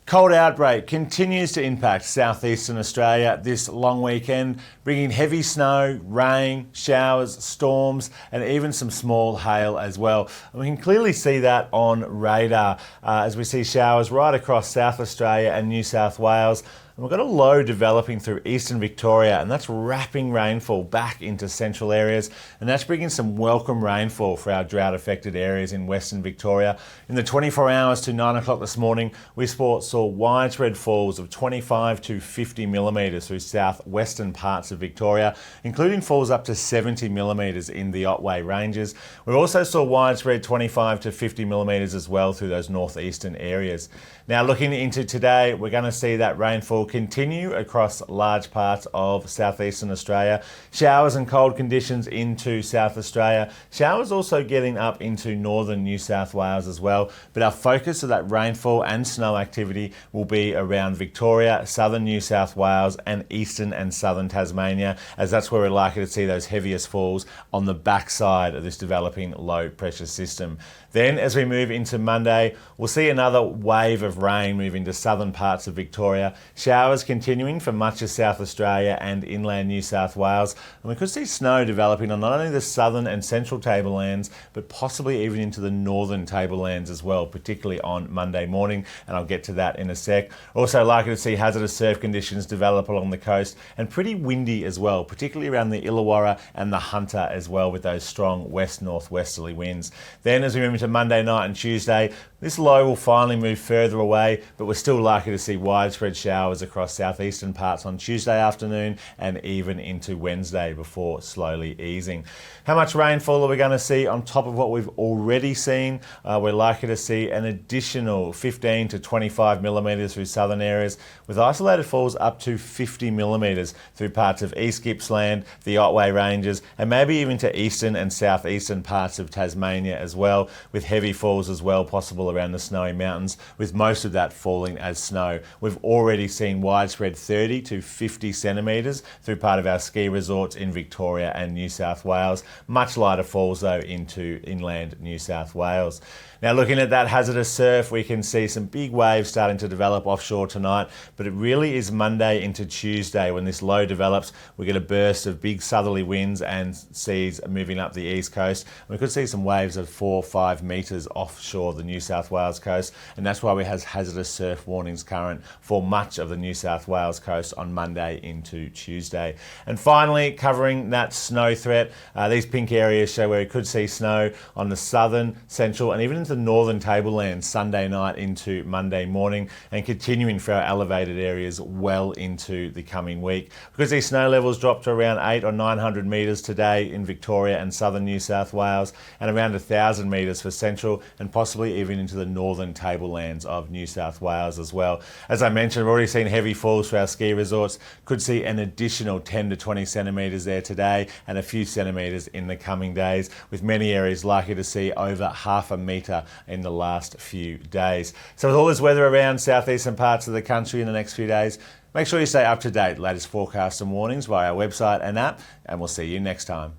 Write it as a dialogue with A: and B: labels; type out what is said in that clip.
A: Cold outbreak continues to impact southeastern Australia this long weekend, bringing heavy snow, rain, showers, storms, and even some small hail as well. And we can clearly see that on radar as we see showers right across South Australia and New South Wales. And we've got a low developing through eastern Victoria, and that's wrapping rainfall back into central areas, and that's bringing some welcome rainfall for our drought affected areas in western Victoria. In the 24 hours to 9 o'clock this morning, we saw widespread falls of 25 to 50 millimetres through southwestern parts of Victoria, including falls up to 70 millimetres in the Otway Ranges. We also saw widespread 25 to 50 millimetres as well through those northeastern areas. Now looking into today, we're going to see that rainfall continue across large parts of southeastern Australia. Showers and cold conditions into South Australia. Showers also getting up into northern New South Wales as well. But our focus of that rainfall and snow activity will be around Victoria, southern New South Wales and eastern and southern Tasmania, as that's where we're likely to see those heaviest falls on the backside of this developing low pressure system. Then as we move into Monday, we'll see another wave of rain moving to southern parts of Victoria. Showers continuing for much of South Australia and inland New South Wales. And we could see snow developing on not only the southern and central tablelands, but possibly even into the northern tablelands as well, particularly on Monday morning. And I'll get to that in a sec. Also likely to see hazardous surf conditions develop along the coast, and pretty windy as well, particularly around the Illawarra and the Hunter as well, with those strong west-northwesterly winds. Then as we move into Monday night and Tuesday, this low will finally move further away, but we're still likely to see widespread showers across southeastern parts on Tuesday afternoon and even into Wednesday before slowly easing. How much rainfall are we going to see on top of what we've already seen? We're likely to see an additional 15 to 25 millimetres through southern areas, with isolated falls up to 50 millimetres through parts of East Gippsland, the Otway Ranges, and maybe even to eastern and southeastern parts of Tasmania as well, with heavy falls as well possible around the Snowy Mountains, with most of that falling as snow. We've already seen widespread 30 to 50 centimetres through part of our ski resorts in Victoria and New South Wales. Much lighter falls though into inland New South Wales. Now looking at that hazardous surf, we can see some big waves starting to develop offshore tonight, but it really is Monday into Tuesday when this low develops. We get a burst of big southerly winds and seas moving up the east coast. We could see some waves of 4 or 5 metres offshore the New South Wales coast, and that's why we have hazardous surf warnings current for much of the New South Wales coast on Monday into Tuesday. And finally, covering that snow threat, these pink areas show where we could see snow on the southern, central and even into the northern tablelands Sunday night into Monday morning, and continuing for our elevated areas well into the coming week. Because these snow levels dropped to around 800 or 900 metres today in Victoria and southern New South Wales, and around 1,000 metres for central and possibly even into the northern tablelands of New South Wales as well. As I mentioned, we've already seen heavy falls for our ski resorts. Could see an additional 10 to 20 centimetres there today and a few centimetres in the coming days, with many areas likely to see over half a metre in the last few days. So with all this weather around southeastern parts of the country in the next few days, make sure you stay up to date. Latest forecasts and warnings via our website and app, and we'll see you next time.